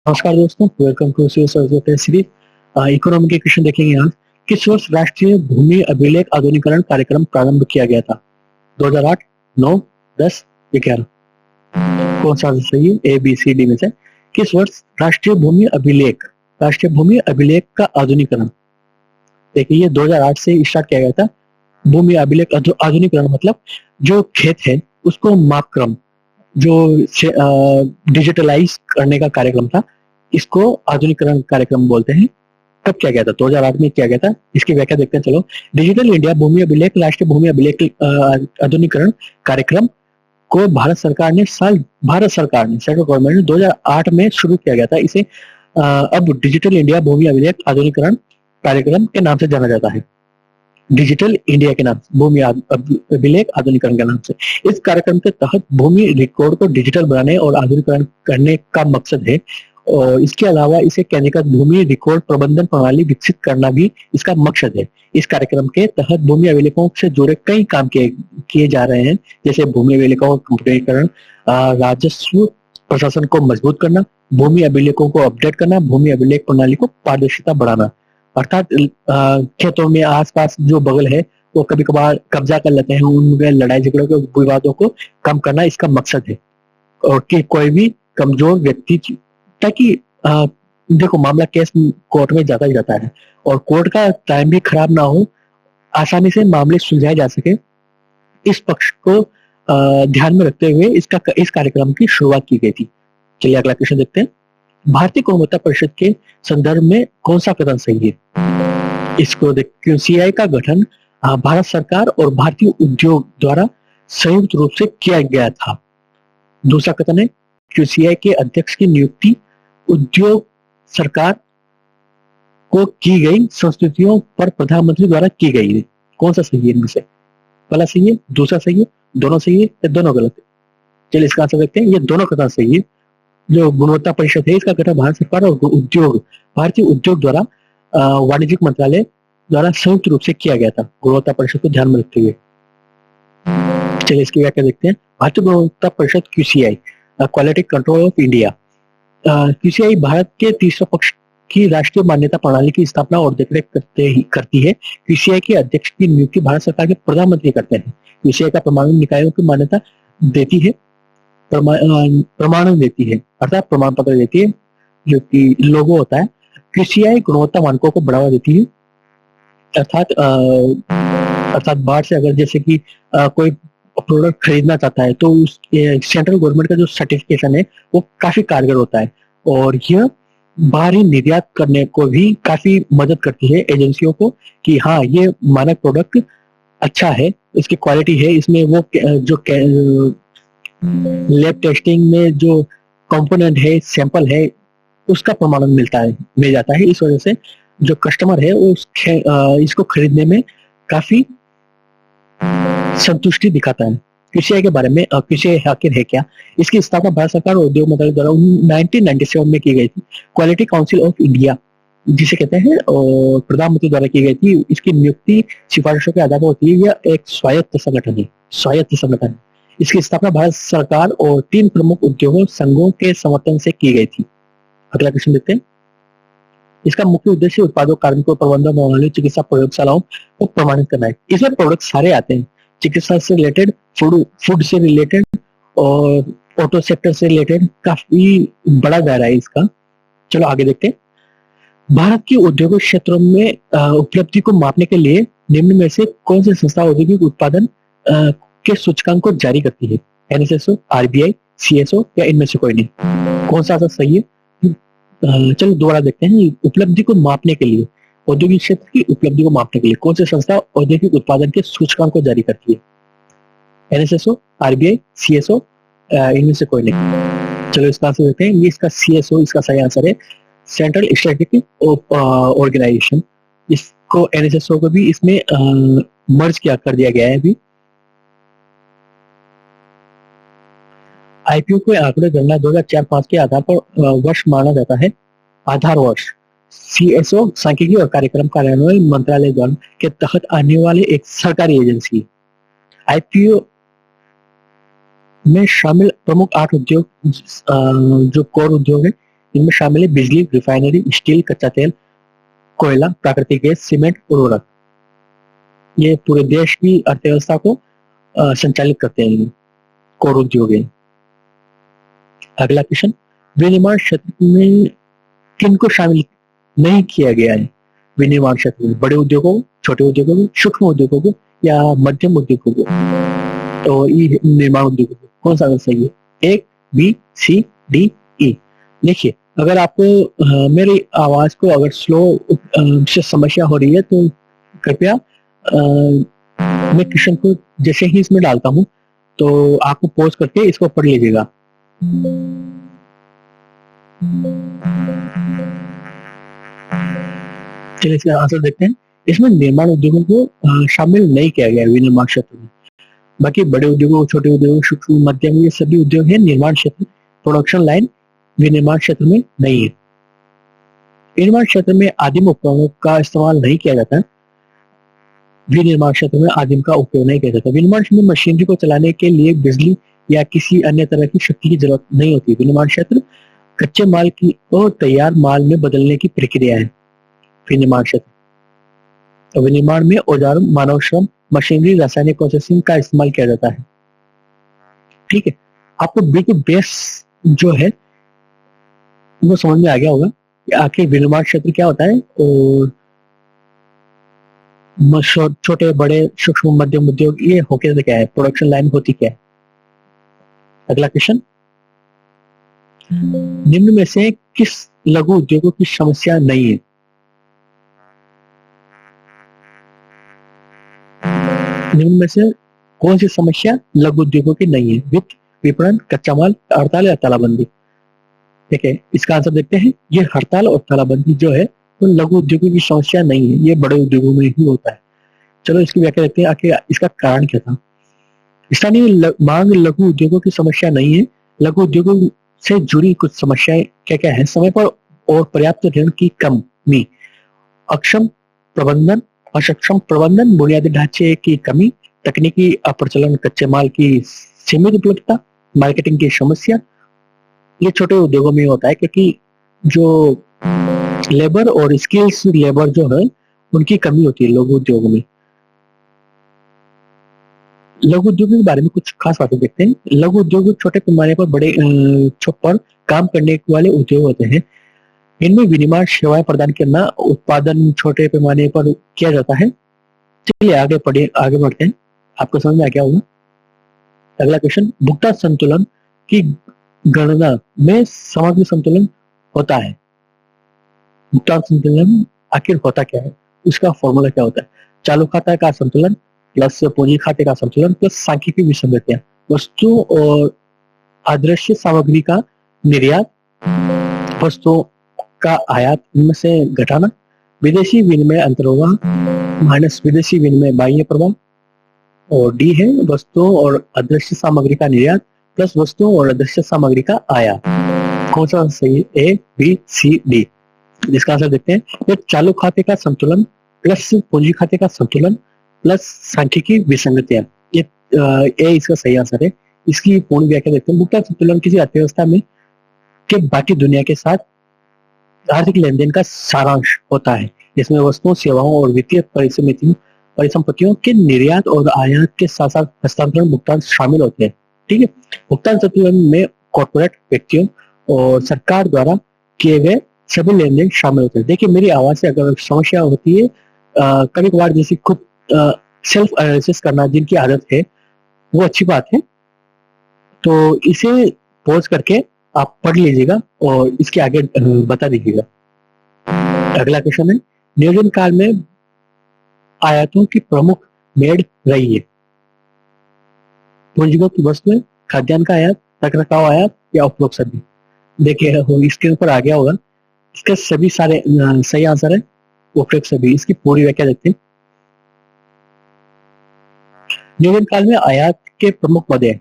नमस्कार दोस्तों, welcome to series. Economy के क्वेश्चन देखेंगे आज। किस वर्ष राष्ट्रीय भूमि अभिलेख आधुनिकीकरण कार्यक्रम प्रारंभ किया गया था? 2008, 9, 10, 11। कौन सा सही है? ए, बी, सी, डी में से किस वर्ष राष्ट्रीय भूमि अभिलेख का आधुनिकीकरण? देखिए, ये 2008 से स्टार्ट किया गया था। भूमि अभिलेख आधुनिकीकरण मतलब जो खेत है उसको मापक्रम, जो डिजिटलाइज करने का कार्यक्रम था, इसको आधुनिकीकरण कार्यक्रम बोलते हैं। कब किया गया था? 2008 में किया गया था। इसकी व्याख्या देखते हैं। चलो, डिजिटल इंडिया भूमि अभिलेख राष्ट्रीय भूमि अभिलेख आधुनिकीकरण कार्यक्रम को भारत सरकार ने सेंट्रल गवर्नमेंट ने 2008 में शुरू किया गया था। इसे अब डिजिटल इंडिया भूमि अभिलेख आधुनिकीकरण कार्यक्रम के नाम से जाना जाता है। डिजिटल इंडिया के नाम, भूमि अभिलेख आधुनिकीकरण के नाम से। इस कार्यक्रम के तहत भूमि रिकॉर्ड को डिजिटल बनाने और आधुनिकीकरण करने का मकसद है, और इसके अलावा इसे केंद्रीकृत भूमि रिकॉर्ड प्रबंधन प्रणाली विकसित करना भी इसका मकसद है। इस कार्यक्रम के तहत भूमि अभिलेखों से जुड़े कई काम किए जा रहे हैं, जैसे भूमि अभिलेखों का कंप्यूटरीकरण, राजस्व प्रशासन को मजबूत करना, भूमि अभिलेखों को अपडेट करना, भूमि अभिलेख प्रणाली को पारदर्शिता बढ़ाना। अर्थात खेतों में आसपास जो बगल है वो कभी कभार कब्जा कर लेते हैं, उनमें लड़ाई झगड़ों के विवादों को कम करना इसका मकसद है। और कि कोई भी कमजोर व्यक्ति, ताकि देखो, मामला केस कोर्ट में जाता ही जाता है और कोर्ट का टाइम भी खराब ना हो, आसानी से मामले सुलझाए जा सके, इस पक्ष को ध्यान में रखते हुए इस कार्यक्रम की शुरुआत की गई थी। चलिए अगला क्वेश्चन देखते हैं। भारतीय गुणवत्ता परिषद के संदर्भ में कौन सा कथन सही है? इसको देख, क्यूसीआई का गठन भारत सरकार और भारतीय उद्योग द्वारा संयुक्त रूप से किया गया था। दूसरा कथन है, क्यूसीआई के अध्यक्ष की नियुक्ति उद्योग सरकार को की गई संस्तुतियों पर प्रधानमंत्री द्वारा की गई है। कौन सा सही है इनमें से? पहला सही है, दूसरा सही है, दोनों सही है या दोनों गलत है? चलिए इसका आंसर देखते हैं। ये दोनों कथन सही है। जो गुणवत्ता परिषद है इसका गठन भारत सरकार और भारतीय उद्योग द्वारा वाणिज्यिक मंत्रालय द्वारा संयुक्त रूप से किया गया था, गुणवत्ता परिषद को ध्यान में रखते हुए। चलिए इसकी व्याख्या देखते हैं। भारतीय गुणवत्ता परिषद QCI, quality control of India. QCI Bharat के तीसरे पक्ष की राष्ट्रीय मान्यता प्रणाली की स्थापना और देखरेख करती है। क्यूसीआई के अध्यक्ष की नियुक्ति भारत सरकार के प्रधानमंत्री करते हैं। क्यूसीआई का प्रमाणन निकायों की मान्यता देती है, प्रमाणन देती है, अर्थात प्रमाण पत्र देती है, जो कि लोगो होता है। क्यूसीआई गुणवत्ता मानकों को बढ़ावा देती है, अर्थात बाहर से अगर जैसे कि कोई प्रोडक्ट खरीदना चाहता है तो उस सेंट्रल गवर्नमेंट का जो सर्टिफिकेशन है वो काफी कारगर होता है, और यह बाहरी निर्यात करने को भी काफी मदद करती है एजेंसियों को कि हाँ, ये मानक प्रोडक्ट अच्छा है, इसकी क्वालिटी है, इसमें वो जो लैब टेस्टिंग में जो कंपोनेंट है, सैंपल है, उसका प्रमाणन मिल जाता है। इस वजह से जो कस्टमर है वो इसको खरीदने में काफी संतुष्टि दिखाता है। क्यूसीआई के बारे में, क्यूसीआई आखिर है क्या? इसकी स्थापना भारत सरकार और उद्योग मंत्रालय द्वारा 1997 में की गई थी। क्वालिटी काउंसिल ऑफ इंडिया जिसे कहते हैं, और प्रधानमंत्री द्वारा की गई थी। इसकी नियुक्ति सिफारिशों के आधार पर होती है। यह एक स्वायत्त संगठन है। इसकी स्थापना भारत सरकार और 3 प्रमुख उद्योगों संघों के समर्थन से की गई थी। अगला क्वेश्चन देखते हैं। इसका मुख्य उद्देश्य उत्पादों, कार्मिकों, प्रबंधन प्रणाली, चिकित्सा प्रयोगशालाओं को प्रमाणित करना है। इसमें प्रोडक्ट सारे आते हैं, चिकित्सा से रिलेटेड, फूड से रिलेटेड और ऑटो सेक्टर से रिलेटेड, काफी बड़ा दायरा है इसका। चलो आगे देखते हैं। भारत के औद्योगिक क्षेत्रों में उपलब्धि को मापने के लिए निम्न में से कौन सी संस्था औद्योगिक उत्पादन के सूचकांक को जारी करती है? एनएसएसओ, आरबीआई, सीएसओ या इनमें से कोई नहीं? कौन सा सही है? चलो दोबारा देखते हैं। उपलब्धि को मापने के लिए, औद्योगिक क्षेत्र की उपलब्धि को मापने के लिए कौन सी संस्था औद्योगिक उत्पादन के सूचकांक को जारी करती है? एनएसएसओ, आरबीआई, सीएसओ, इनमें से कोई नहीं? चलो इसका आंसर देखते हैं। ये इसका सीएसओ इसका सही आंसर है, सेंट्रल स्टैटिस्टिक्स ऑर्गेनाइजेशन। इसको एनएसएसओ को भी इसमें मर्ज कर दिया गया है अभी। आईपीओ के आंकड़े गणना 2004-5 के आधार पर वर्ष माना जाता है, आधार वर्ष। सीएसओ सांख्यिकी और कार्यक्रम कार्यान्वयन मंत्रालय द्वारा के तहत आने वाले एक सरकारी एजेंसी। आईपीओ में शामिल प्रमुख 8 उद्योग जो कोर उद्योग है, इनमें शामिल है बिजली, रिफाइनरी, स्टील, कच्चा तेल, कोयला, प्राकृतिक गैस, सीमेंट, उर्वरक। ये पूरे देश की अर्थव्यवस्था को संचालित करते हैं, कोर उद्योग है। अगला क्वेश्चन, विनिर्माण क्षेत्र में किन को शामिल नहीं किया गया है? विनिर्माण क्षेत्र में बड़े उद्योगों, छोटे उद्योगों को, सूक्ष्म उद्योगों को या मध्यम उद्योगों को? तो ये निर्माण उद्योगों को कौन सा सही है? ए, बी, सी, डी, ई। देखिए, अगर आपको मेरी आवाज को अगर स्लो से समस्या हो रही है तो कृपया मैं क्वेश्चन को जैसे ही इसमें डालता हूं तो आपको पॉज करके इसको पढ़ लीजिएगा। चलिए इसका आंसर देखते हैं। इसमें निर्माण उद्योगों को शामिल नहीं किया गया है विनिर्माण क्षेत्र में। बाकी बड़े उद्योगों, छोटे उद्योगों, सूक्ष्म, मध्यम, ये सभी उद्योग है निर्माण क्षेत्र, प्रोडक्शन लाइन विनिर्माण क्षेत्र में नहीं है। विनिर्माण क्षेत्र में आदिम उपकरणों का इस्तेमाल नहीं किया जाता। विनिर्माण क्षेत्र में आदिम का उपयोग नहीं किया जाता। विनिर्माण में मशीनरी को चलाने के लिए बिजली या किसी अन्य तरह की शक्ति की जरूरत नहीं होती। विनिर्माण क्षेत्र कच्चे माल की और तैयार माल में बदलने की प्रक्रिया है। विनिर्माण क्षेत्र तो विनिर्माण में औजारों, मानव श्रम, मशीनरी, रासायनिक प्रोसेसिंग का इस्तेमाल किया जाता है। ठीक है, आपको बिल्कुल बेस जो है वो समझ में आ गया होगा कि आखिर विनिर्माण क्षेत्र क्या होता है और छोटे बड़े सूक्ष्म मध्यम उद्योग ये होके क्या है, प्रोडक्शन लाइन होती क्या है। अगला क्वेश्चन, निम्न में से किस लघु उद्योगों की समस्या नहीं है? निम्न में से कौन सी समस्या लघु उद्योगों की नहीं है? वित्त, विपणन, कच्चा माल, हड़ताल या तालाबंदी? ठीक है, इसका आंसर देखते हैं। ये हड़ताल और तालाबंदी जो है वो लघु उद्योगों की समस्या नहीं है, ये बड़े उद्योगों में ही होता है। चलो इसकी व्याख्या देखते हैं आखिर इसका कारण क्या था। स्थानीय मांग लघु उद्योगों की समस्या नहीं है। लघु उद्योगों से जुड़ी कुछ समस्याएं क्या क्या है? समय पर और पर्याप्त ऋण की कमी, अक्षम प्रबंधन, अक्षम प्रबंधन, बुनियादी ढांचे की कमी, तकनीकी अप्रचलन, कच्चे माल की सीमित उपलब्धता, मार्केटिंग की समस्या। ये छोटे उद्योगों में होता है क्योंकि जो लेबर और स्किल्स लेबर जो है उनकी कमी होती है लघु उद्योगों में। लघु उद्योग के बारे में कुछ खास बातें देखते हैं। लघु उद्योग छोटे पैमाने पर बड़े पर काम करने वाले उद्योग होते हैं। इनमें विनिर्माण सेवाएं प्रदान करना, उत्पादन छोटे पैमाने पर किया जाता है। चलिए आगे बढ़ते हैं, आपको समझ में आ गया होगा। अगला क्वेश्चन, भुगतान संतुलन की गणना में सामग्री संतुलन होता है। भुगतान संतुलन आखिर होता क्या है, उसका फॉर्मूला क्या होता है? चालू खाता का संतुलन प्लस पूंजी खाते का संतुलन प्लस सांख्यिकीय विसंगतियां, वस्तु और अदृश्य सामग्री का निर्यात, वस्तुओं का आयात, इनमें से घटाना, विदेशी विनिमय अंतर्वाह माइनस विदेशी विनिमय बाह्य प्रभाव, और डी है वस्तुओं और अदृश्य सामग्री का निर्यात प्लस वस्तुओं और अदृश्य सामग्री का आयात। कौन सा सही है? ए, बी, सी, डी। इसका आंसर देखते हैं। ये चालू खाते का संतुलन प्लस पूंजी खाते का संतुलन प्लस सांख्यिकीय विसंगतियां, ये ए इसका सही आंसर है। इसकी पूर्ण व्याख्या देखते हैं। भुगतान संतुलन किसी अर्थव्यवस्था में के बाकी दुनिया के साथ आर्थिक लेन देन का सारांश होता है। इसमें वस्तुओं, सेवाओं और वित्तीय परिसंपत्तियों के निर्यात और आयात के साथ साथ हस्तांतरण भुगतान शामिल होते हैं। ठीक है, भुगतान संतुलन में कॉर्पोरेट, व्यक्तियों और सरकार द्वारा किए गए सभी लेन देन शामिल होते हैं। देखिए, मेरी आवाज से अगर समस्या होती है कभी कभार, जैसे खुद सेल्फ एनालिसिस करना जिनकी आदत है वो अच्छी बात है, तो इसे पॉज करके आप पढ़ लीजिएगा और इसके आगे बता दीजिएगा। अगला क्वेश्चन है, नियोजन काल में आयातों की प्रमुख मेड़ रही है। पूंजीगत वस्तुएं, खाद्यान्न का आयात, रखरखाव आयात या उपभोग सभी? देखिए इसके ऊपर आ गया होगा। इसके सभी सारे सही आंसर है उपभोग सभी। इसकी पूरी व्याख्या देखते हैं। नियोजन काल में आयात के प्रमुख मद है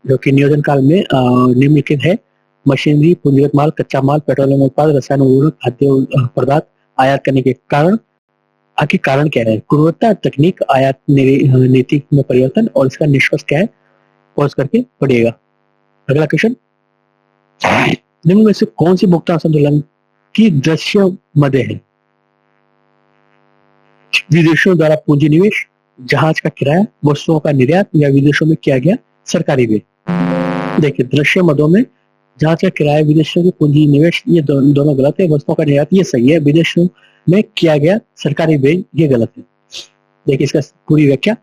जो कि नियोजन काल में निम्नलिखित है: मशीनरी, पूंजीगत माल, कच्चा माल, पेट्रोलियम उत्पाद, रसायन उर्वरक, खाद्य पदार्थ आयात करने के कारण। आखिर कारण क्या है? गुणवत्ता, तकनीक, आयात नीति में परिवर्तन, और इसका निष्कर्ष क्या है? पॉज करके पढ़िएगा। अगला क्वेश्चन, निम्न में से कौन सी भुगतान संतुलन की दृश्य मदे है? विदेशों द्वारा पूंजी निवेश, जहाज का किराया, वस्तुओं का निर्यात या विदेशों में किया गया सरकारी व्यय। देखिए, दृश्य मदों में जहाज का किराया, विदेशों की पूंजी निवेश, ये दोनों गलत है। वस्तुओं का निर्यात ये सही है। विदेशों में किया गया सरकारी व्यय ये गलत है। देखिए, इसका पूरी व्याख्या,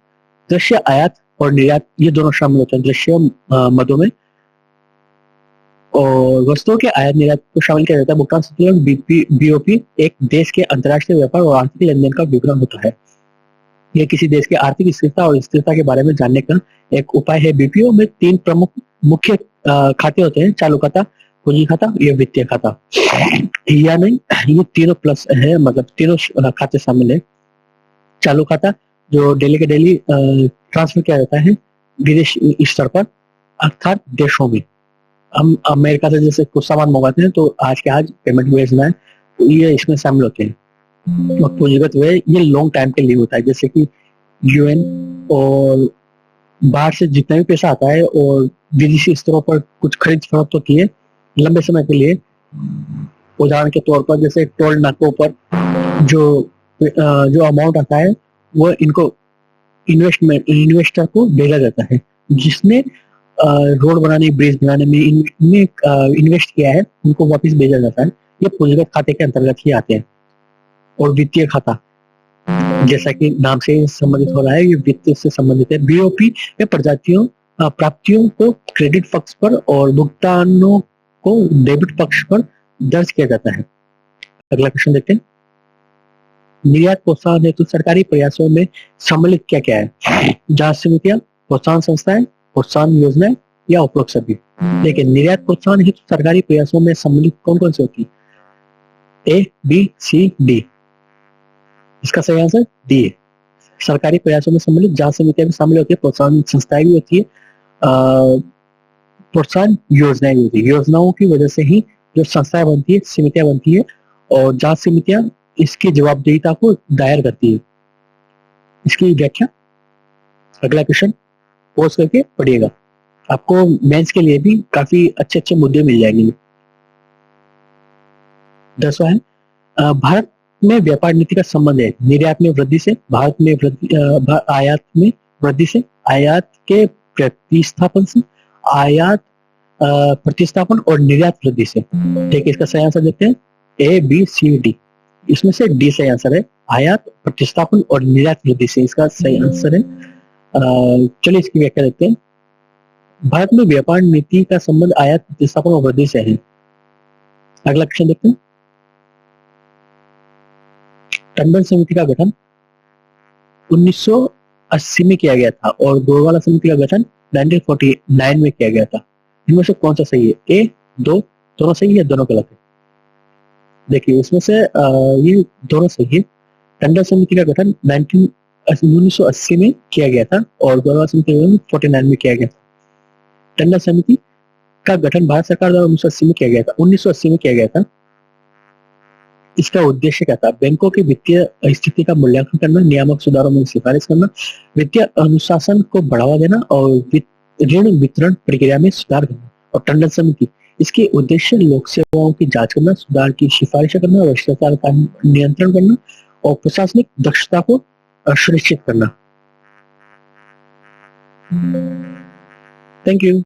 दृश्य आयात और निर्यात ये दोनों शामिल होते हैं दृश्य मदों में, और वस्तुओं के आयात निर्यात को शामिल किया जाता है। भुगतान संतुलन बीओपी एक देश के अंतर्राष्ट्रीय व्यापार और आर्थिक लेनदेन का विवरण होता है। यह किसी देश की आर्थिक स्थिरता और स्थिरता के बारे में जानने का एक उपाय है। बीपीओ में 3 प्रमुख मुख्य खाते होते हैं: चालू खाता, पूंजी खाता, या वित्तीय खाता। या नहीं, ये तीनों प्लस है, मतलब तीनों खाते शामिल है। चालू खाता जो डेली के डेली ट्रांसफर किया जाता है विदेश स्तर पर, अर्थात देशों में। हम अमेरिका से जैसे कुछ सामान मंगाते हैं तो आज के आज पेमेंट भेजना है, तो ये इसमें शामिल होते हैं। और पूंजीगत व्यय ये लॉन्ग टाइम के लिए होता है, जैसे कि यूएन और बाहर से जितना भी पैसा आता है और विदेशी स्तरों पर कुछ खरीद फरोख्त होती है लंबे समय के लिए। उदाहरण के तौर पर जैसे टोल नाकों पर जो अमाउंट आता है वो इनको इन्वेस्टर को भेजा जाता है, जिसने रोड बनाने, ब्रिज बनाने में इन्वेस्ट किया है, उनको वापस भेजा जाता है। ये पूंजीगत खाते के अंतर्गत ही आते हैं। और वित्तीय खाता, जैसा कि नाम से संबंधित हो रहा है, ये वित्त से संबंधित है। बीओपी में प्राप्तियों को क्रेडिट पक्ष पर और भुगतानों को डेबिट पक्ष पर दर्ज किया जाता है। अगला क्वेश्चन देखते हैं। निर्यात प्रोत्साहन हेतु सरकारी प्रयासों में सम्मिलित क्या क्या है? जांच समितियां, प्रोत्साहन संस्थाएं, प्रोत्साहन योजनाएं, या उपरोक्त सभी। लेकिन निर्यात प्रोत्साहन हेतु सरकारी प्रयासों में सम्मिलित कौन कौन से होती है? ए, बी, सी, डी। इसका सही आंसर डी है। सरकारी प्रयासों में सम्मिलित जांच समितियां भी शामिल होती है, प्रोत्साहन संस्थाएं भी होती है, प्रोत्साहन योजनाएं भी होती है। योजनाओं की वजह से ही जो संस्थाएं बनती है, समितियां बनती है, और जांच समितियां इसकी जवाबदेहिता को दायर करती है। इसकी व्याख्या अगला क्वेश्चन पोस्ट करके पढ़िएगा, आपको मेंस के लिए भी काफी अच्छे अच्छे मुद्दे मिल जाएंगे। 10वां है, भारत में व्यापार नीति का संबंध है निर्यात में वृद्धि से, भारत में आयात में वृद्धि से, आयात के प्रतिस्थापन से, आयात प्रतिस्थापन और निर्यात वृद्धि से। ठीक है, इसका सही आंसर देखते हैं, ए, बी, सी, डी। इसमें से डी सही आंसर है, आयात प्रतिस्थापन और निर्यात वृद्धि से, इसका सही आंसर है। चलिए इसकी व्याख्या देखते हैं। भारत में व्यापार नीति का संबंध आयात प्रतिस्थापन और वृद्धि से है। अगला क्वेश्चन देखते हैं। टंडन समिति का गठन 1980 में किया गया था और गोरवाला समिति का गठन 1949 में किया गया था। इनमें से कौन सा सही है? ए, दो, दोनों सही है, दोनों गलत है? देखिए, इसमें से ये दोनों सही है। टंडन समिति का गठन 1980 में किया गया था और गोरवाला समिति का गठन 49 में किया गया था। टंडन समिति का गठन भारत सरकार द्वारा 1980 में किया गया था। 1980 में किया गया था। इसका उद्देश्य क्या था? बैंकों की वित्तीय स्थिति का मूल्यांकन करना, नियामक सुधारों में सिफारिश करना, वित्तीय अनुशासन को बढ़ावा देना और ऋण वितरण प्रक्रिया में सुधार करना। और टंडन समिति इसके उद्देश्य लोक सेवाओं की जांच करना, सुधार की सिफारिश करना, भ्रष्टाचार का नियंत्रण करना और प्रशासनिक दक्षता को सुनिश्चित करना। Thank you.